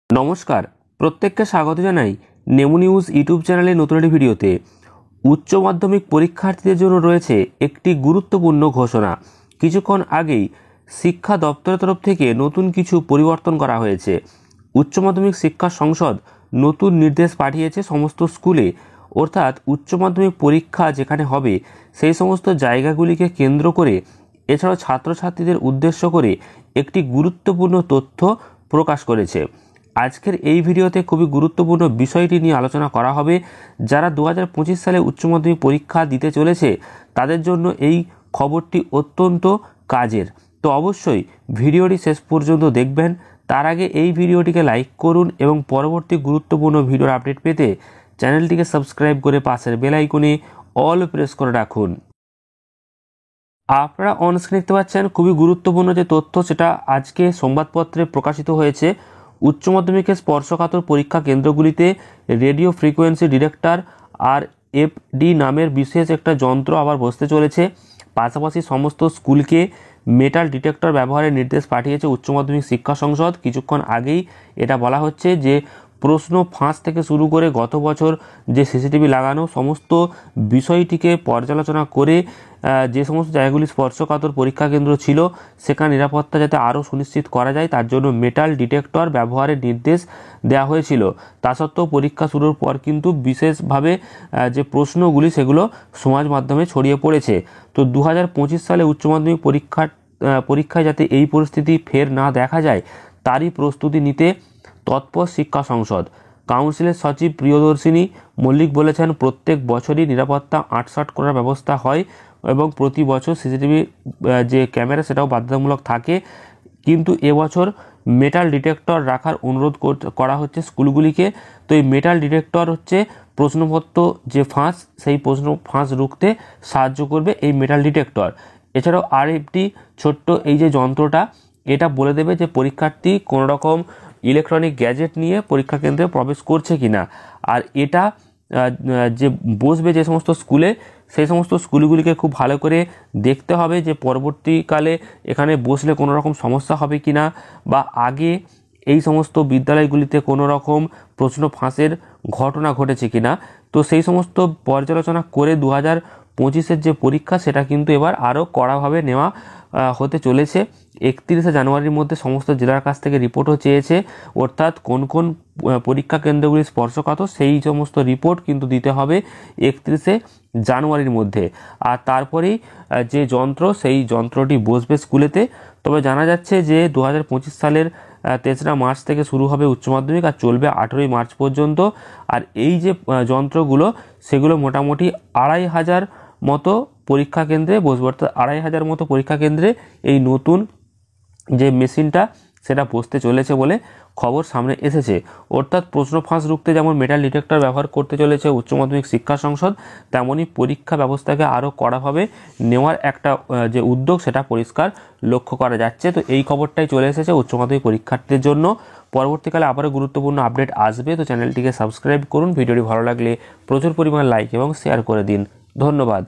নমস্কার, প্রত্যেককে স্বাগত জানাই নেমু নিউজ ইউটিউব চ্যানেলে নতুন একটি ভিডিওতে। উচ্চ মাধ্যমিক পরীক্ষার্থীদের জন্য রয়েছে একটি গুরুত্বপূর্ণ ঘোষণা। কিছুক্ষণ আগেই শিক্ষা দপ্তরের তরফ থেকে নতুন কিছু পরিবর্তন করা হয়েছে। উচ্চ মাধ্যমিক শিক্ষা সংসদ নতুন নির্দেশ পাঠিয়েছে সমস্ত স্কুলে, অর্থাৎ উচ্চ মাধ্যমিক পরীক্ষা যেখানে হবে সেই সমস্ত জায়গাগুলিকে কেন্দ্র করে এছাড়াও ছাত্রছাত্রীদের উদ্দেশ্য করে একটি গুরুত্বপূর্ণ তথ্য প্রকাশ করেছে। আজকের এই ভিডিওতে খুবই গুরুত্বপূর্ণ বিষয়টি নিয়ে আলোচনা করা হবে। যারা 2025 সালে উচ্চ মাধ্যমিক পরীক্ষা দিতে চলেছে তাদের জন্য এই খবরটি অত্যন্ত কাজের। তো অবশ্যই ভিডিওটি শেষ পর্যন্ত দেখবেন। তার আগে এই ভিডিওটিকে লাইক করুন এবং পরবর্তী গুরুত্বপূর্ণ ভিডিওর আপডেট পেতে চ্যানেলটিকে সাবস্ক্রাইব করে পাশের বেল আইকনে অল প্রেস করে রাখুন। আপনারা অনস্ক্রিন দেখতে পাচ্ছেন খুবই গুরুত্বপূর্ণ যে তথ্য, সেটা আজকে সংবাদপত্রে প্রকাশিত হয়েছে। উচ্চ মাধ্যমিকের স্পর্শকাতর পরীক্ষা কেন্দ্রগুলিতে রেডিও ফ্রিকোয়েন্সি ডিটেক্টর RFD নামের বিশেষ একটা যন্ত্র আবার বসতে চলেছে। পাশাপাশি সমস্ত স্কুলকে মেটাল ডিটেক্টর ব্যবহারের নির্দেশ পাঠিয়েছে উচ্চ মাধ্যমিক শিক্ষা সংসদ। কিছুক্ষণ আগেই এটা বলা হচ্ছে যে প্রশ্ন ফাঁস থেকে শুরু করে গত বছর যে সিসিটিভি লাগানো সমস্ত বিষয়টিকে পর্যালোচনা করে যে সমস্ত জায়গাগুলি স্পর্শকাতর পরীক্ষা কেন্দ্র ছিল সেখানে নিরাপত্তা যাতে আরও সুনিশ্চিত করা যায় তার জন্য মেটাল ডিটেক্টর ব্যবহারের নির্দেশ দেওয়া হয়েছিল। তা সত্ত্বেও পরীক্ষা শুরুর পর কিন্তু বিশেষভাবে যে প্রশ্নগুলি সেগুলো সমাজ মাধ্যমে ছড়িয়ে পড়েছে। তো 2025 সালে উচ্চ মাধ্যমিক পরীক্ষায় যাতে এই পরিস্থিতি ফের না দেখা যায় তারই প্রস্তুতি নিতে তৎপর শিক্ষা সংসদ। কাউন্সিলের সচিব প্রিয়দর্শিনী মল্লিক বলেছেন, প্রত্যেক বছরই নিরাপত্তা 8 করার ব্যবস্থা হয় এবং প্রতি বছর সিসিটিভি যে ক্যামেরা সেটাও বাধ্যতামূলক থাকে, কিন্তু এবছর মেটাল ডিটেক্টর রাখার অনুরোধ করা হচ্ছে স্কুলগুলিকে। তো এই মেটাল ডিটেক্টর হচ্ছে প্রশ্নপত্র যে ফাঁস সেই প্রশ্ন ফাঁস রুখতে সাহায্য করবে এই মেটাল ডিটেক্টর। এছাড়াও RFD ছোট্ট এই যে যন্ত্রটা, এটা বলে দেবে যে পরীক্ষার্থী কোনো রকম ইলেকট্রনিক গ্যাজেট নিয়ে পরীক্ষা কেন্দ্রে প্রবেশ করছে কিনা। আর এটা যে বসবে যে সমস্ত স্কুলে সেই সমস্ত স্কুলগুলিকে খুব ভালো করে দেখতে হবে যে পরবর্তীকালে এখানে বসলে কোনো রকম সমস্যা হবে কিনা, বা আগে এই সমস্ত বিদ্যালয়গুলিতে কোনো রকম প্রশ্ন ফাঁসের ঘটনা ঘটেছে কিনা। তো সেই সমস্ত পর্যালোচনা করে 2025-এর যে পরীক্ষা সেটা কিন্তু এবার আরও কড়াভাবে নেওয়া হতে চলেছে। 31শে জানুয়ারির মধ্যে সমস্ত জেলার কাছ থেকে রিপোর্টও চেয়েছে, অর্থাৎ কোন কোন পরীক্ষা কেন্দ্রগুলি স্পর্শকাতর সেই সমস্ত রিপোর্ট কিন্তু দিতে হবে 31শে জানুয়ারির মধ্যে। আর তারপরেই যে যন্ত্র সেই যন্ত্রটি বসবে স্কুলেতে। তবে জানা যাচ্ছে যে 2025 সালের 3রা মার্চ থেকে শুরু হবে উচ্চ মাধ্যমিক আর চলবে 18ই মার্চ পর্যন্ত। আর এই যে যন্ত্রগুলো সেগুলো মোটামুটি 2500 মতো পরীক্ষা কেন্দ্রে বসবে, অর্থাৎ 2500 মতো পরীক্ষা কেন্দ্রে এই নতুন যে মেশিনটা সেটা বসতে চলেছে বলে খবর সামনে এসেছে। অর্থাৎ প্রশ্ন ফাঁস রুখতে যেমন মেটাল ডিটেক্টর ব্যবহার করতে চলেছে উচ্চ মাধ্যমিক শিক্ষা সংসদ, তেমনই পরীক্ষা ব্যবস্থাকে আরও কড়াভাবে নেওয়ার একটা যে উদ্যোগ সেটা পরিষ্কার লক্ষ্য করা যাচ্ছে। তো এই খবরটাই চলে এসেছে উচ্চ মাধ্যমিক পরীক্ষার্থীদের জন্য। পরবর্তীকালে আবারও গুরুত্বপূর্ণ আপডেট আসবে, তো চ্যানেলটিকে সাবস্ক্রাইব করুন। ভিডিওটি ভালো লাগলে প্রচুর পরিমাণ লাইক এবং শেয়ার করে দিন। ধন্যবাদ।